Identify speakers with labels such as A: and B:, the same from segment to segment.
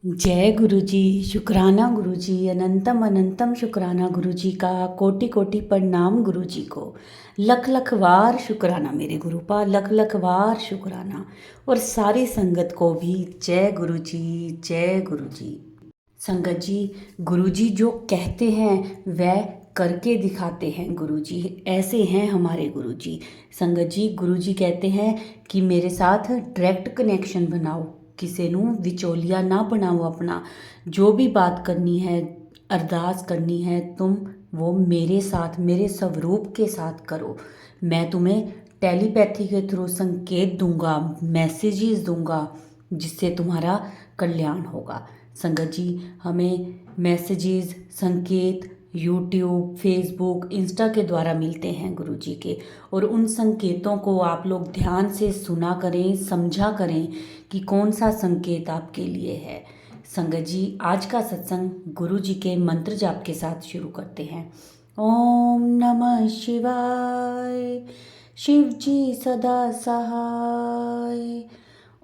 A: जय गुरु जी, शुक्राना गुरु जी, अनंतम अनंतम शुक्राना गुरु जी का, कोटि कोटि प्रणाम गुरु जी को। लख लख वार शुक्राना मेरे गुरु पा, लख लख वार शुक्राना। और सारी संगत को भी जय गुरु जी, जय गुरु जी। संगत जी, गुरु जी जो कहते हैं वह करके दिखाते हैं गुरु जी, ऐसे हैं हमारे गुरु जी। संगत जी, गुरु जी कहते हैं कि मेरे साथ डायरेक्ट कनेक्शन बनाओ, किसी ਨੂੰ ਵਿਚੋਲੀਆ ना बनाओ अपना। जो भी बात करनी है, अरदास करनी है, तुम वो मेरे साथ, मेरे स्वरूप के साथ करो। मैं तुम्हें टेलीपैथी के थ्रू संकेत दूंगा, मैसेजेस दूंगा, जिससे तुम्हारा कल्याण होगा। संगत जी, हमें मैसेजेस, संकेत यूट्यूब, फेसबुक, इंस्टा के द्वारा मिलते हैं गुरु जी के। और उन संकेतों को आप लोग ध्यान से सुना करें, समझा करें कि कौन सा संकेत आपके लिए है। संगत जी, आज का सत्संग गुरु जी के मंत्र जाप के साथ शुरू करते हैं। ओम नमः शिवाय, शिव जी सदा सहाय।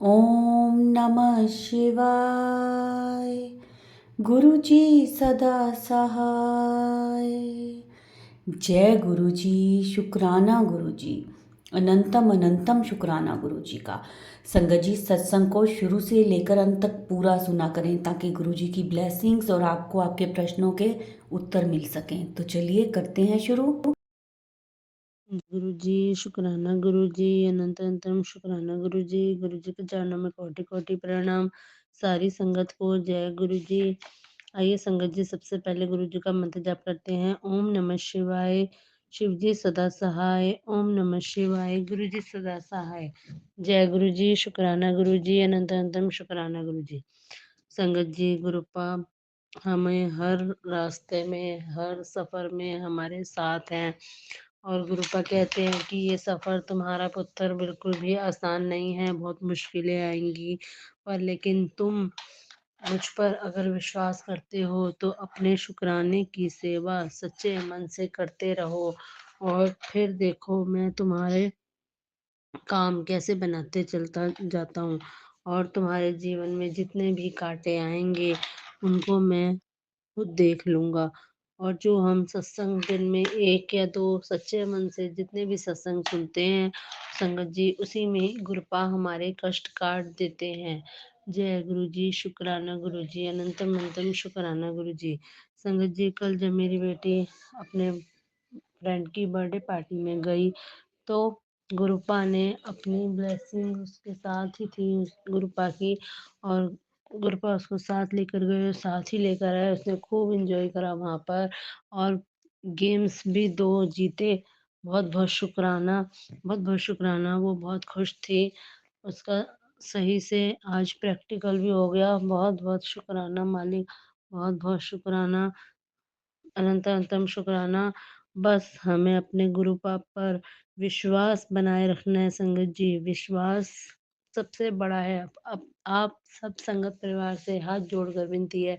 A: ओम नमः शिवाय, गुरु जी सदा सहाय। जय गुरु जी, शुक्राना गुरु जी, अनंतम अनंतम शुक्राना गुरु जी का। संगत जी, सत्संग को शुरू से लेकर अंत तक पूरा सुना करें ताकि गुरु जी की ब्लेसिंग्स और आपको आपके प्रश्नों के उत्तर मिल सकें। तो चलिए करते हैं शुरू।
B: गुरु जी शुक्राना गुरु जी, अनंत अनंतम शुक्राना गुरु जी के चरणों में कोटि कोटि प्रणाम। सारी संगत को जय गुरु जी। आइए संगत जी, सबसे पहले गुरु जी का मंत्र जाप करते हैं। ओम नमः शिवाय, शिव जी सदा सहाय। ओम नमः शिवाय, गुरु जी सदा सहाय। जय गुरु जी, शुक्राना गुरु जी, अनंत अनंतम शुक्राना गुरु जी। संगत जी, गुरुपा हमें हर रास्ते में, हर सफर में हमारे साथ हैं। और गुरुपा कहते हैं कि ये सफर तुम्हारा पुत्र बिल्कुल भी आसान नहीं है, बहुत मुश्किलें आएंगी, पर लेकिन तुम मुझ पर अगर विश्वास करते हो तो अपने शुक्राने की सेवा सच्चे मन से करते रहो, और फिर देखो मैं तुम्हारे काम कैसे बनाते चलता जाता हूँ। और तुम्हारे जीवन में जितने भी कांटे आएंगे उनको मैं खुद देख लूंगा। और जो हम सत्संग दिन में एक या दो सच्चे मन से जितने भी सत्संग सुनते हैं संगत जी, उसी में गुरुपा हमारे कष्ट काट देते हैं। जय गुरु जी, शुक्राना गुरु जी, अनंतम अनंतम शुक्राना गुरु जी। संगत जी, कल जब मेरी बेटी अपने फ्रेंड की बर्थडे पार्टी में गई तो गुरुपा ने अपनी ब्लेसिंग उसके साथ ही थी, उस गुरुपा की। और गुरुपा उसको साथ लेकर गए, साथ ही लेकर आए, उसने खूब एंजॉय करा वहाँ पर। और गेम्स भी 2 जीते। बहुत बहुत शुक्राना, बहुत बहुत शुक्राना, वो बहुत खुश थी। उसका सही से आज प्रैक्टिकल भी हो गया। बहुत बहुत शुक्राना मालिक, बहुत बहुत शुक्राना, अनंत अनंतम शुक्राना। बस हमें अपने गुरु पाप पर विश्वास बनाए रखना है संगत जी। विश्वास सबसे बड़ा है। अब आप सब संगत परिवार से हाथ जोड़कर विनती है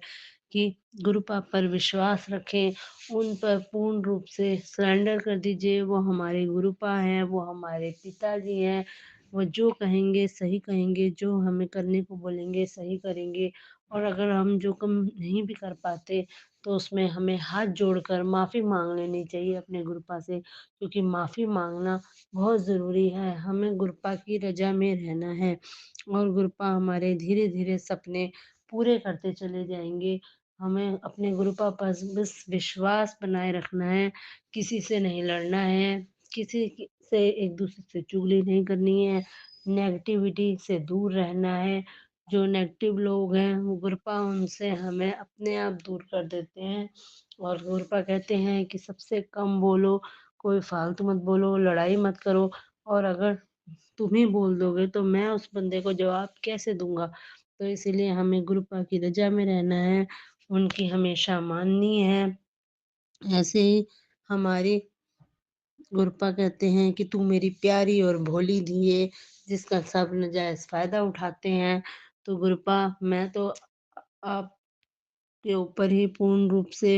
B: कि गुरु पाप पर विश्वास रखें, उन पर पूर्ण रूप से सरेंडर कर दीजिए। वो हमारे गुरुपा हैं, वो हमारे पिताजी हैं। वो जो कहेंगे सही कहेंगे, जो हमें करने को बोलेंगे सही करेंगे। और अगर हम जो काम नहीं भी कर पाते तो उसमें हमें हाथ जोड़कर माफ़ी मांग लेनी चाहिए अपने गुरुपा से, क्योंकि माफ़ी मांगना बहुत ज़रूरी है। हमें गुरुपा की रजा में रहना है और गुरुपा हमारे धीरे धीरे सपने पूरे करते चले जाएंगे। हमें अपने गुरुपा पर बस विश्वास बनाए रखना है, किसी से नहीं लड़ना है, से एक दूसरे से चुगली नहीं करनी है, नेगेटिविटी से दूर रहना है। जो नेगेटिव लोग हैं वो गुरुपा उनसे हमें अपने आप दूर कर देते हैं। और गुरुपा कहते हैं कि सबसे कम बोलो, कोई फालतू मत बोलो, लड़ाई मत करो। और अगर तुम ही बोल दोगे तो मैं उस बंदे को जवाब कैसे दूंगा। तो इसीलिए हमें गुरुपा की रजा में रहना है, उनकी हमेशा माननी है। ऐसे ही हमारी गुरुपा कहते हैं कि तू मेरी प्यारी और भोली धी है, जिसका सब नाजायज फायदा उठाते हैं। तो गुरुपा, मैं तो आपके ऊपर ही पूर्ण रूप से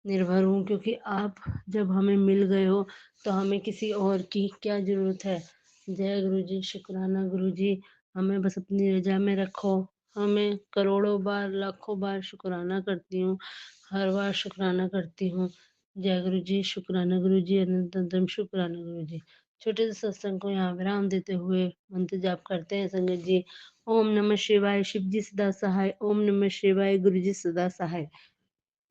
B: निर्भर हूँ, क्योंकि आप जब हमें मिल गए हो तो हमें किसी और की क्या ज़रूरत है। जय गुरु जी, शुक्राना गुरु जी। हमें बस अपनी रजा में रखो, मैं करोड़ों बार, लाखों बार शुक्राना करती हूँ, हर बार शुक्राना करती हूँ। जय गुरु जी, शुक्राना गुरु जी, अनंतम शुक्राना गुरु जी। छोटे से सत्संग को यहाँ विराम देते हुए मंत्र जाप करते हैं संगत जी। ओम नमः शिवाय, शिव जी सदा सहाय। ओम नमः शिवाय, गुरु जी सदा सहाय।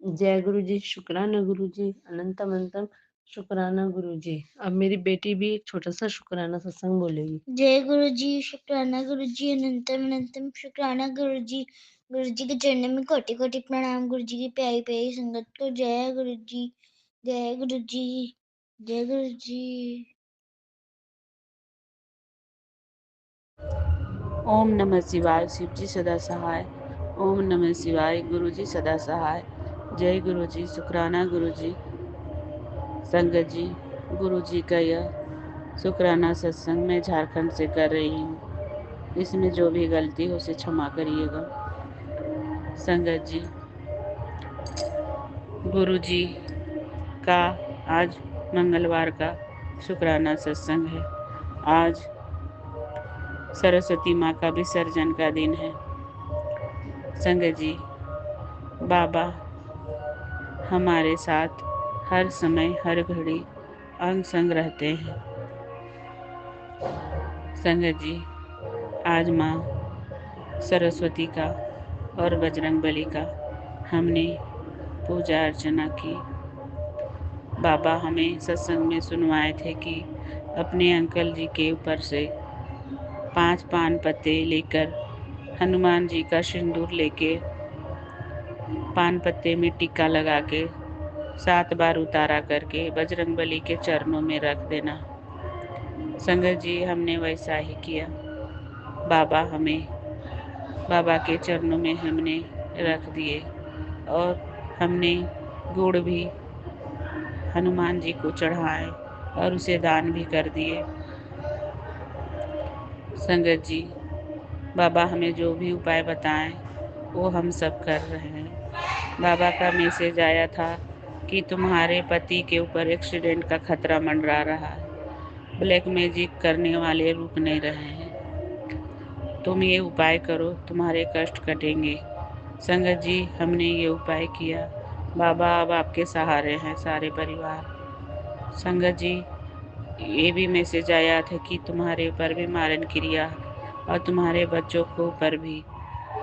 B: जय गुरु जी, शुक्राना गुरु जी, अनंतम अनंतम शुक्राना गुरु जी। अब मेरी बेटी भी एक छोटा सा शुक्राना सत्संग बोलेगी।
C: जय गुरु जी, शुक्राना गुरु जी, अनंतम अनंतम शुक्राना गुरु जी। गुरु जी के चरणों में कोटि कोटि प्रणाम। गुरु जी की प्यारी प्यारी संगत को जय गुरु जी, जय गुरु जी, जय गुरु जी।
D: ओम नमः शिवाय, शिव जी सदा सहाय। ओम नमः शिवाय, गुरु जी सदा सहाय। जय गुरु जी, शुक्राना गुरु जी। संगत जी, गुरु जी का यह शुक्राना सत्संग मैं झारखंड से कर रही हूँ। इसमें जो भी गलती हो उसे क्षमा करिएगा। संगत जी, गुरु जी का आज मंगलवार का शुक्राना सत्संग है। आज सरस्वती माँ का विसर्जन का दिन है। संगत जी, बाबा हमारे साथ हर समय हर घड़ी अंग संग रहते हैं। संगत जी, आज माँ सरस्वती का और बजरंगबली का हमने पूजा अर्चना की। बाबा हमें सत्संग में सुनवाए थे कि अपने अंकल जी के ऊपर से 5 पान पत्ते लेकर हनुमान जी का सिंदूर लेके पान पत्ते में टीका लगा के 7 बार उतारा करके बजरंगबली के चरणों में रख देना। संगत जी, हमने वैसा ही किया। बाबा के चरणों में हमने रख दिए और हमने गुड़ भी हनुमान जी को चढ़ाए और उसे दान भी कर दिए। संगत जी, बाबा हमें जो भी उपाय बताएं वो हम सब कर रहे हैं। बाबा का मैसेज आया था कि तुम्हारे पति के ऊपर एक्सीडेंट का खतरा मंडरा रहा है। ब्लैक मैजिक करने वाले रुक नहीं रहे हैं। तुम ये उपाय करो, तुम्हारे कष्ट कटेंगे। संगत जी, हमने ये उपाय किया। बाबा अब आपके सहारे हैं सारे परिवार। संगत जी, ये भी मैसेज आया था कि तुम्हारे ऊपर भी मारण क्रिया और तुम्हारे बच्चों को ऊपर भी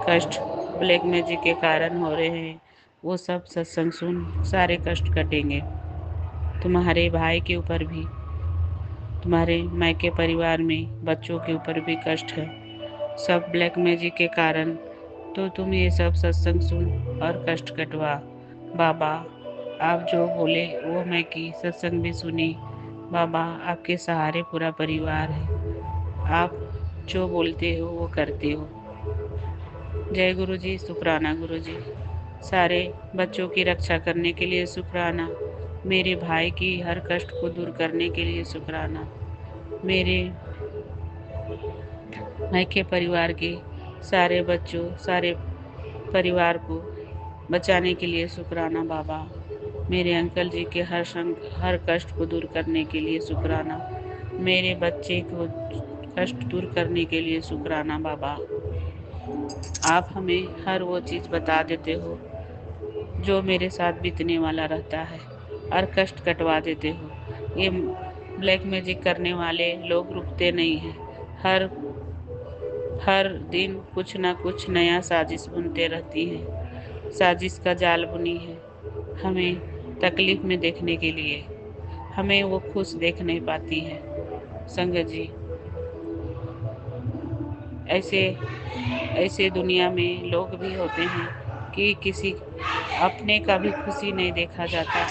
D: कष्ट ब्लैक मैजिक के कारण हो रहे हैं। वो सब सत्संग सुन सारे कष्ट कटेंगे। तुम्हारे भाई के ऊपर भी, तुम्हारे मायके परिवार में बच्चों के ऊपर भी कष्ट है, सब ब्लैक मैजिक के कारण। तो तुम ये सब सत्संग सुन और कष्ट कटवा। बाबा आप जो बोले वो मैं की, सत्संग भी सुनी। बाबा आपके सहारे पूरा परिवार है। आप जो बोलते हो वो करते हो। जय गुरु जी, शुक्राना गुरु जी। सारे बच्चों की रक्षा करने के लिए शुक्राना। मेरे भाई की हर कष्ट को दूर करने के लिए शुक्राना। मेरे मायके परिवार के सारे बच्चों, सारे परिवार को बचाने के लिए शुक्राना बाबा। मेरे अंकल जी के हर कष्ट को दूर करने के लिए शुक्राना। मेरे बच्चे को कष्ट दूर करने के लिए शुक्राना बाबा। आप हमें हर वो चीज़ बता देते हो जो मेरे साथ बीतने वाला रहता है और कष्ट कटवा देते हो। ये ब्लैक मैजिक करने वाले लोग रुकते नहीं हैं। हर हर दिन कुछ ना कुछ नया साजिश बुनते रहती हैं। साजिश का जाल बुनी है हमें तकलीफ में देखने के लिए। हमें वो खुश देख नहीं पाती है। संगत जी, ऐसे ऐसे दुनिया में लोग भी होते हैं कि किसी अपने का भी खुशी नहीं देखा जाता।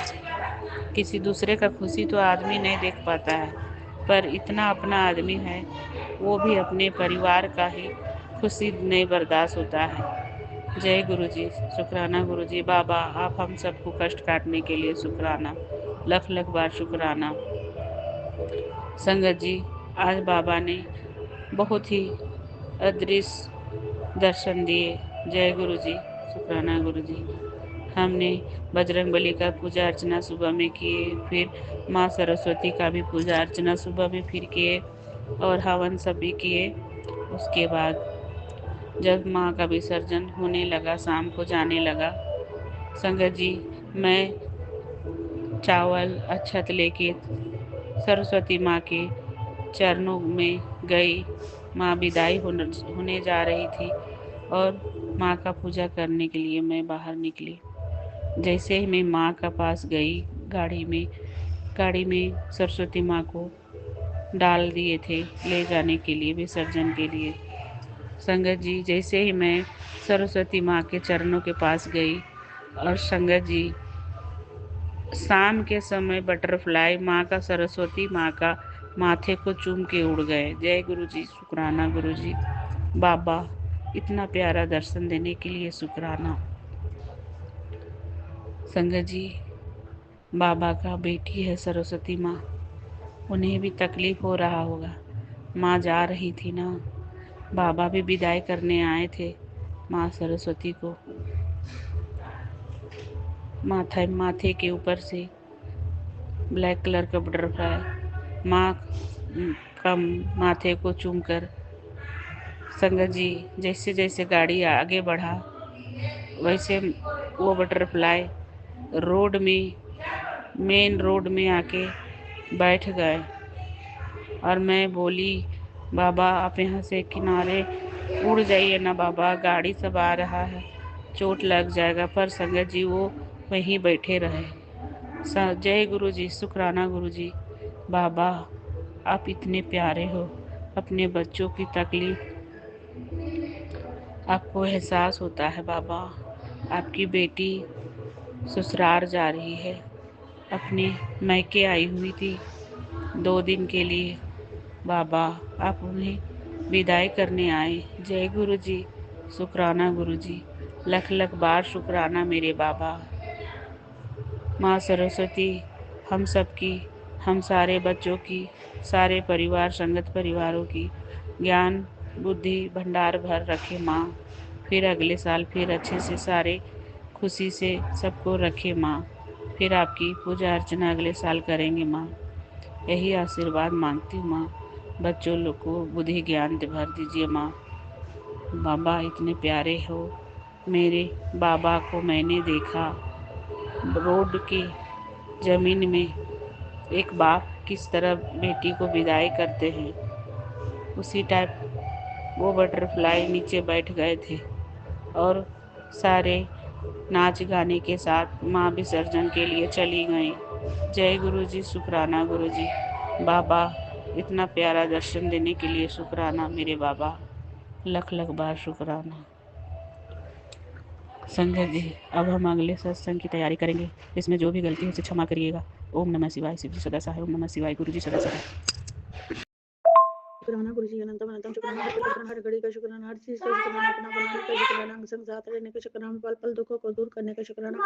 D: किसी दूसरे का खुशी तो आदमी नहीं देख पाता है, पर इतना अपना आदमी है वो भी अपने परिवार का ही खुशी नहीं बर्दाश्त होता है। जय गुरु जी, शुक्राना गुरु जी। बाबा आप हम सबको कष्ट काटने के लिए शुक्राना, लख लख बार शुक्राना। संगत जी, आज बाबा ने बहुत ही अदृश्य दर्शन दिए। जय गुरु जी, शुक्राना गुरु जी। हमने बजरंग बली का पूजा अर्चना सुबह में किए, फिर माँ सरस्वती का भी पूजा अर्चना सुबह में फिर किए और हवन सब भी किए। उसके बाद जब माँ का विसर्जन होने लगा, शाम को जाने लगा, संगत जी मैं चावल अक्षत लेके सरस्वती माँ के चरणों में गई। माँ विदाई होने जा रही थी और माँ का पूजा करने के लिए मैं बाहर निकली। जैसे ही मैं माँ का पास गई, गाड़ी में सरस्वती माँ को डाल दिए थे ले जाने के लिए, विसर्जन के लिए। संगत जी जैसे ही मैं सरस्वती माँ के चरणों के पास गई और संगत जी शाम के समय बटरफ्लाई माँ का, सरस्वती माँ का माथे को चूम के उड़ गए। जय गुरु जी, शुक्राना गुरु जी। बाबा इतना प्यारा दर्शन देने के लिए शुक्राना। संगत जी बाबा का बेटी है सरस्वती माँ, उन्हें भी तकलीफ हो रहा होगा। माँ जा रही थी ना, बाबा भी विदाई करने आए थे माँ सरस्वती को। माथे के ऊपर से ब्लैक कलर का बटरफ्लाई माँ का माथे को चूमकर, संगत जी जैसे जैसे गाड़ी आगे बढ़ा वैसे वो बटरफ्लाई रोड में, मेन रोड में आके बैठ गए। और मैं बोली बाबा आप यहाँ से किनारे उड़ जाइए ना बाबा, गाड़ी सब आ रहा है, चोट लग जाएगा। पर संगत जी वो वहीं बैठे रहे। जय गुरु जी, शुक्राना गुरु जी। बाबा आप इतने प्यारे हो, अपने बच्चों की तकलीफ आपको एहसास होता है बाबा। आपकी बेटी ससुराल जा रही है, अपने मैके आई हुई थी 2 दिन के लिए। बाबा आप उन्हें विदाई करने आए। जय गुरु जी, शुक्राना गुरु जी। लख लख बार शुक्राना मेरे बाबा। माँ सरस्वती हम सबकी, हम सारे बच्चों की, सारे परिवार संगत परिवारों की ज्ञान बुद्धि भंडार भर रखे माँ। फिर अगले साल फिर अच्छे से सारे खुशी से सबको रखे माँ। फिर आपकी पूजा अर्चना अगले साल करेंगे माँ। यही आशीर्वाद मांगती हूँ माँ। बच्चों लोग को बुद्धि ज्ञान भर दीजिए माँ। बाबा इतने प्यारे हो। मेरे बाबा को मैंने देखा रोड की ज़मीन में, एक बाप किस तरह बेटी को विदाई करते हैं उसी टाइप वो बटरफ्लाई नीचे बैठ गए थे और सारे नाच गाने के साथ माँ विसर्जन के लिए चली गईं। जय गुरु जी, शुक्राना गुरु जी। बाबा इतना प्यारा दर्शन देने के लिए शुक्राना मेरे बाबा। लख लख बार शुक्राना। संगत जी अब हम अगले सत्संग की तैयारी करेंगे, इसमें जो भी गलती हो उसे क्षमा करिएगा। ओम नमः शिवाय। शिव जी सदा सहाय। ओम नमः शिवाय। गुरु जी सदा सहाय।
B: शुक्राना गुरु जी अनंतम अनंतम शुक्राना, हर घड़ी का शुक्राना, हर चीज का शुक्राना, अपना बनाने का शुक्राना, अंग संग साथ रहने का शुक्राना, पल पल दुखों को दूर करने का शुक्राना,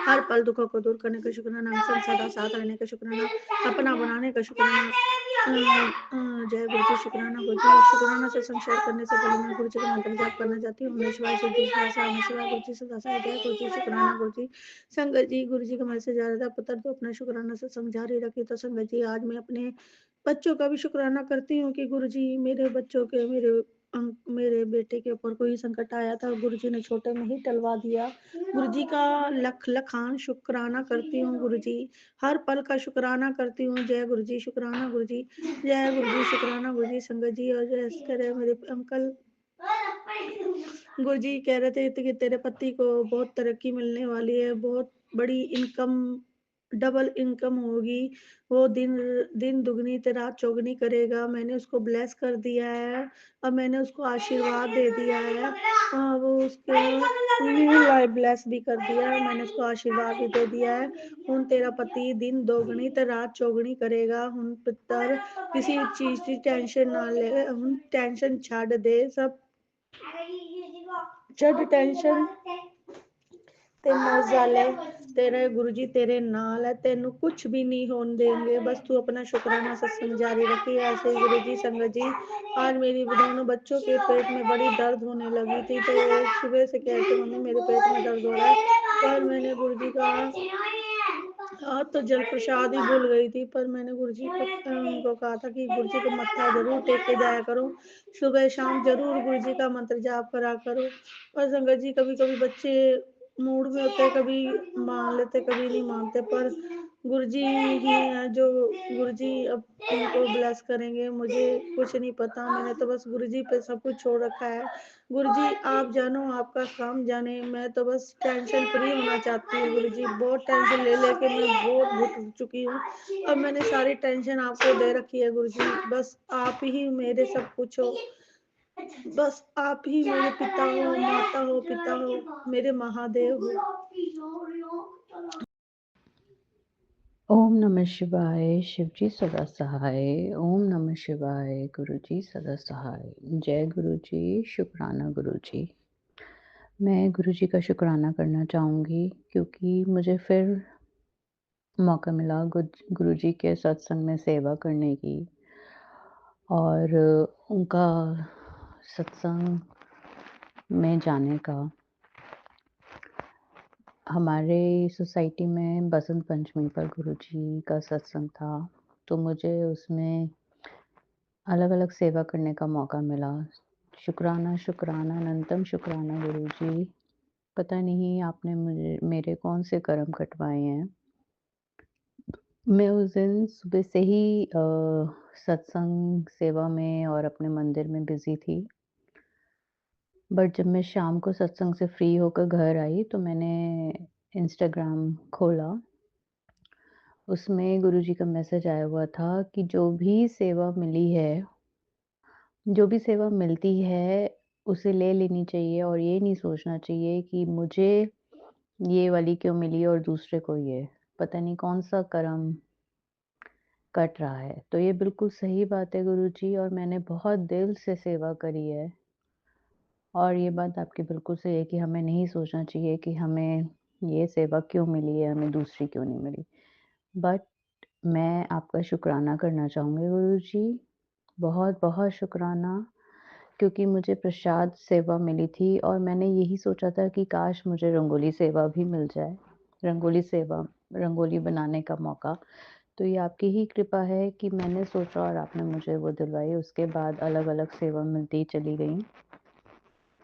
B: हर पल दुखों को दूर करने का शुक्राना, अंग संग सदा साथ रहने का शुक्राना, अपना बनाने का शुक्राना। जय गुरु जी, शुक्राना गुरु जी। शुक्राना से संशय करने से पहले मैं गुरु जी का मंत्र जाप करना चाहती हूँ। शिवाय शिव जी शिवाय गुरु जी सदा साय। जय गुरु जी, शुक्राना गुरु जी। संगत जी गुरु जी का मैसेज आ रहा था, पुत्र तो अपना शुक्राना से समझा रही रखी। तो संगत जी आज मैं अपने बच्चों का भी शुक्राना करती हूँ कि गुरुजी मेरे बच्चों के, मेरे बेटे के ऊपर कोई संकट आया था, गुरुजी ने छोटे में ही टलवा दिया। गुरुजी का लख लखान शुक्राना करती हूँ गुरुजी, हर पल का शुक्राना करती हूँ। जय गुरुजी, शुक्राना गुरुजी। जय गुरुजी, शुक्राना गुरुजी। संगत जी और जय तरह मेरे अंकल गुरुजी कह रहे थे कि तेरे पति को बहुत तरक्की मिलने वाली है, बहुत बड़ी इनकम, डबल इनकम होगी, वो दिन दिन दुगनी ते रात चौगनी करेगा। मैंने उसको ब्लेस कर दिया है और मैंने उसको आशीर्वाद दे दिया है। वो उसके न्यू लाइफ ब्लेस भी कर दिया है, मैंने उसको आशीर्वाद भी दे दिया है। हुन तेरा पति दिन दोगुनी ते रात चौगनी करेगा। हुन पुत्र किसी चीज की टेंशन ना ले, हुन टेंशन छड़ दे, सब छड़ टेंशन ते मौजा ले। तेरे गुरुजी तेरे नाल है, तेनू कुछ भी नहीं होने देंगे, बस तू अपना शुक्राना सत्संग जारी रखी। ऐसे गुरुजी संगत जी आज मेरी दोनों बच्चों के पेट में बड़ी दर्द होने लगी थी, तो सुबह से कहते मम्मी मेरे पेट में दर्द हो रहा है, पर मैंने गुरुजी का
E: आज तो जल प्रसाद ही भूल गई थी, पर मैंने गुरुजी को उनको कहा था कि गुरुजी को मत्था जरूर टेक के जाया करो, सुबह शाम जरूर गुरुजी का मंत्र जाप करा करो। पर संगत जी कभी कभी बच्चे मूड में होते, कभी मान लेते कभी नहीं मानते, पर गुरुजी ही हैं जो गुरुजी अब उनको ब्लेस करेंगे। मुझे कुछ नहीं पता, मैंने तो बस गुरुजी पे सब कुछ छोड़ रखा है। गुरुजी आप जानो, आपका काम जाने, मैं तो बस टेंशन फ्री होना चाहती हूँ। गुरुजी बहुत टेंशन ले लेके मैं बहुत घुट चुकी हूँ। अब मैंने सारी टेंशन आपको दे रखी है गुरुजी, बस आप ही मेरे सब कुछ हो, बस आप ही मेरे पिता हो, माता हो, पिता हो, मेरे महादेव हो।
A: ओम नमः शिवाय। शिवजी सदा सहाय। ओम नमः शिवाय। गुरुजी सदा सहाय। जय गुरुजी। शुक्राना गुरुजी। मैं गुरुजी का शुक्राना करना चाहूँगी क्योंकि मुझे फिर मौका मिला गुरुजी के सत्संग में सेवा करने की और उनका सत्संग में जाने का। हमारे सोसाइटी में बसंत पंचमी पर गुरुजी का सत्संग था, तो मुझे उसमें अलग-अलग सेवा करने का मौका मिला। शुक्राना, शुक्राना, अनंतम शुक्राना गुरुजी। पता नहीं आपने मेरे कौन से कर्म कटवाए हैं। मैं उस दिन सुबह से ही सत्संग सेवा में और अपने मंदिर में बिज़ी थी। बट जब मैं शाम को सत्संग से फ्री होकर घर आई तो मैंने इंस्टाग्राम खोला। उसमें गुरुजी का मैसेज आया हुआ था कि जो भी सेवा मिली है, जो भी सेवा मिलती है, उसे ले लेनी चाहिए और ये नहीं सोचना चाहिए कि मुझे ये वाली क्यों मिली और दूसरे को ये। पता नहीं कौन-सा कर्म कट रहा है। तो ये बिल्कुल सही बात है गुरुजी, और मैंने बहुत दिल से सेवा करी है। और ये बात आपकी बिल्कुल सही है कि हमें नहीं सोचना चाहिए कि हमें ये सेवा क्यों मिली है, हमें दूसरी क्यों नहीं मिली। बट मैं आपका शुक्राना करना चाहूँगी गुरुजी, बहुत-बहुत शुक्राना, क्योंकि मुझे प्रसाद सेवा मिली थी और मैंने यही सोचा था कि काश मुझे रंगोली सेवा भी मिल जाए। रंगोली सेवा, रंगोली बनाने का मौका। तो ये आपकी ही कृपा है कि मैंने सोचा और आपने मुझे वो दिलवाई। उसके बाद अलग-अलग सेवा मिलती चली गई।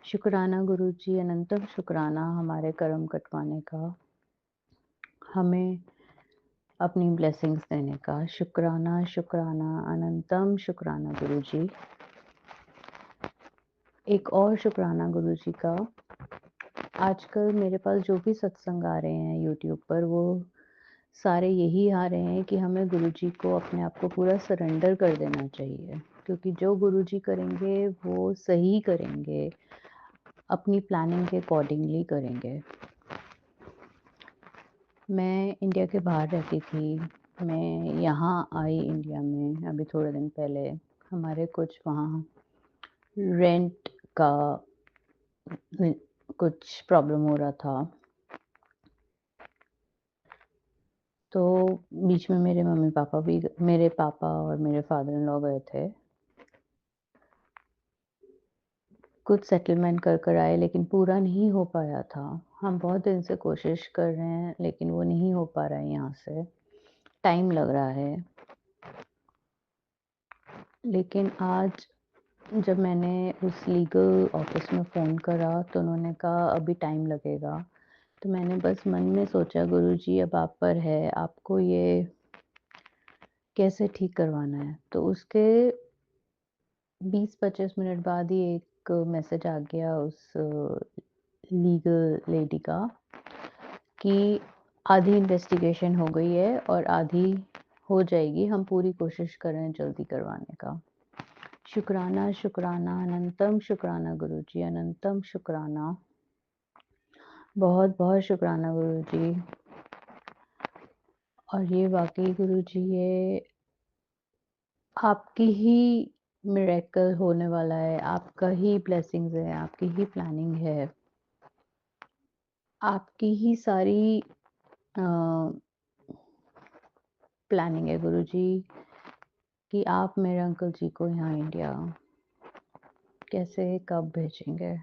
A: शुक्राना गुरुजी, अनंतम शुक्राना हमारे कर्म कटवाने का, हमें अपनी ब्लेसिंग्स देने का। शुक्राना, शुक्राना, अनंतम शुक्राना गुरुजी। एक और शुक्राना गुरुजी का, आजकल मेरे पास जो भी सत्संग आ रहे हैं यूट्यूब पर, वो सारे यही आ रहे हैं कि हमें गुरुजी को अपने आप को पूरा सरेंडर कर देना चाहिए, क्योंकि जो गुरुजी करेंगे वो सही करेंगे, अपनी प्लानिंग के अकॉर्डिंगली करेंगे। मैं इंडिया के बाहर रहती थी। मैं यहाँ आई इंडिया में अभी थोड़े दिन पहले। हमारे कुछ वहाँ रेंट का कुछ प्रॉब्लम हो रहा था। तो बीच में मेरे पापा और मेरे फादर इन लॉ गए थे। कुछ सेटलमेंट कर आए, लेकिन पूरा नहीं हो पाया था। हम बहुत दिन से कोशिश कर रहे हैं, लेकिन वो नहीं हो पा रहा है यहाँ से। टाइम लग रहा है। लेकिन आज जब मैंने उस लीगल ऑफिस में फ़ोन करा तो उन्होंने कहा अभी टाइम लगेगा। तो मैंने बस मन में सोचा गुरुजी अब आप पर है, आपको ये कैसे ठीक करवाना है। तो उसके 20-25 मिनट बाद ही एक मैसेज आ गया उस लीगल लेडी का कि आधी इन्वेस्टिगेशन हो गई है और आधी हो जाएगी। हम पूरी कोशिश कर रहे हैं जल्दी करवाने का। शुक्राना, शुक्राना, अनंतम शुक्राना गुरुजी, अनंतम शुक्राना। बहुत-बहुत शुक्राना गुरुजी। और ये वाक़ई गुरुजी, ये आपकी ही मिरेकल होने वाला है, आपका ही ब्लेसिंग्स है, आपकी ही प्लानिंग है। आपकी ही सारी प्लानिंग है गुरुजी कि आप मेरे अंकल जी को यहाँ इंडिया कैसे कब भेजेंगे।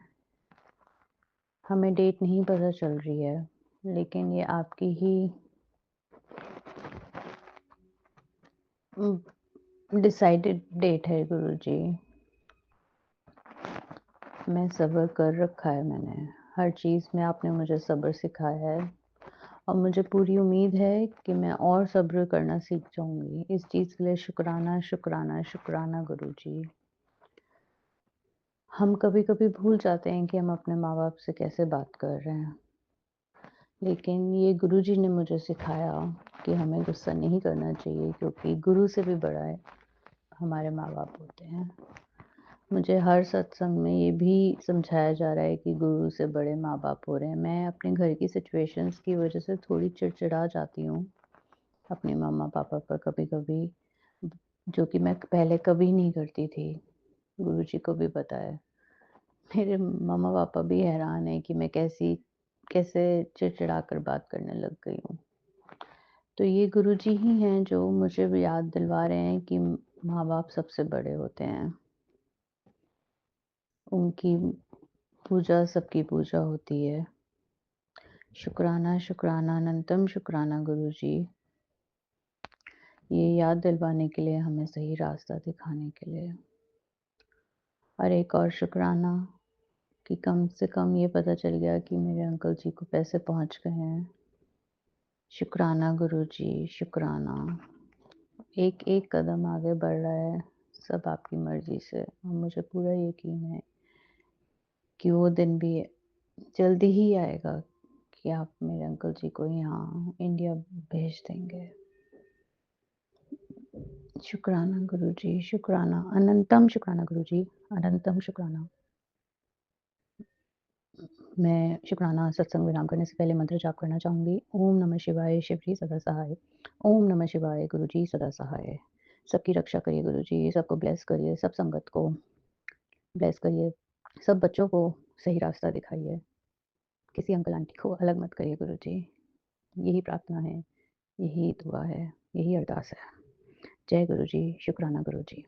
A: हमें डेट नहीं पता चल रही है, लेकिन ये आपकी ही
F: डिसाइडेड डेट है गुरुजी। मैं सब्र कर रखा है मैंने। हर चीज़ में आपने मुझे सब्र सिखाया है और मुझे पूरी उम्मीद है कि मैं और सब्र करना सीख जाऊँगी। इस चीज़ के लिए शुक्राना, शुक्राना, शुक्राना गुरुजी। हम कभी-कभी भूल जाते हैं कि हम अपने माँ-बाप से कैसे बात कर रहे हैं। लेकिन ये गुरुजी ने मुझे सिखाया कि हमें गुस्सा नहीं करना चाहिए, क्योंकि गुरु से भी बड़ा है हमारे माँ-बाप होते हैं। मुझे हर सत्संग में ये भी समझाया जा रहा है कि गुरु से बड़े माँ-बाप हो रहे हैं। मैं अपने घर की सिचुएशंस की वजह से थोड़ी चिड़चिड़ा जाती हूँ अपने मम्मा-पापा पर कभी-कभी, जो कि मैं पहले कभी नहीं करती थी। गुरुजी को भी पता है। मेरे मम्मा-पापा भी हैरान हैं कि मैं कैसे चिड़चिड़ा कर बात करने लग गई हूँ। तो ये गुरुजी ही हैं जो मुझे भी याद दिलवा रहे हैं कि माँ-बाप सबसे बड़े होते हैं। उनकी पूजा सबकी पूजा होती है। शुक्राना, शुक्राना, अनंतम शुक्राना गुरुजी। ये याद दिलवाने के लिए, हमें सही रास्ता दिखाने के लिए। और एक और शुक्राना कि कम से कम ये पता चल गया कि मेरे अंकल जी को पैसे पहुँच गए हैं। शुक्राना गुरुजी, शुक्राना। एक कदम आगे बढ़ रहा है, सब आपकी मर्ज़ी से, और मुझे पूरा यकीन है कि वो दिन भी जल्दी ही आएगा कि आप मेरे अंकल जी को यहाँ इंडिया भेज देंगे। शुक्राना गुरुजी, शुक्राना, अनंतम शुक्राना गुरुजी, अनंतम शुक्राना। मैं शुक्राना सत्संग विराम करने से पहले मंत्र जाप करना चाहूँगी। ओम नमः शिवाय, शिव जी सदा सहाय। ओम नमः शिवाय, गुरुजी सदा सहाय। सबकी रक्षा करिए गुरुजी, सबको ब्लेस करिए, सब संगत को ब्लेस करिए, सब बच्चों को सही रास्ता दिखाइए, किसी अंकल आंटी को अलग मत करिए गुरुजी। यही प्रार्थना है, यही दुआ है, यही अरदास है। जय गुरुजी, शुक्राना गुरुजी।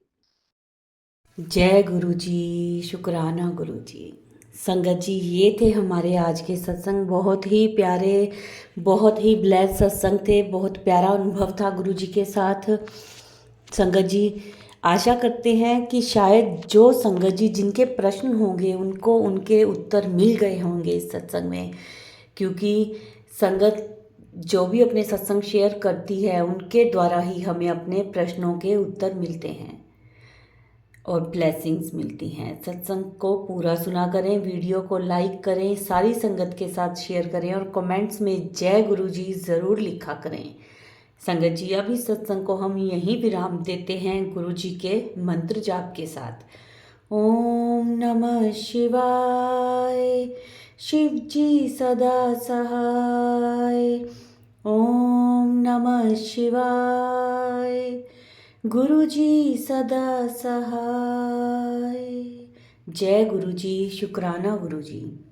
A: जय गुरुजी, शुक्राना गुरुजी। संगत जी, ये थे हमारे आज के सत्संग। बहुत ही प्यारे, बहुत ही ब्लेस सत्संग थे। बहुत प्यारा अनुभव था गुरुजी के साथ। संगत जी, आशा करते हैं कि शायद जो संगत जी जिनके प्रश्न होंगे उनको उनके उत्तर मिल गए होंगे इस सत्संग में, क्योंकि संगत जो भी अपने सत्संग शेयर करती है उनके द्वारा ही हमें अपने प्रश्नों के उत्तर मिलते हैं और ब्लेसिंग्स मिलती हैं। सत्संग को पूरा सुना करें, वीडियो को लाइक करें, सारी संगत के साथ शेयर करें और कमेंट्स में जय गुरुजी ज़रूर लिखा करें। संगत जी, अभी सत्संग को हम यहीं विराम देते हैं गुरुजी के मंत्र जाप के साथ। ओम नमः शिवाय, शिव जी सदा सहाय। ओम नमः शिवाय, गुरुजी सदा सहाय। जय गुरुजी, शुक्राना गुरुजी।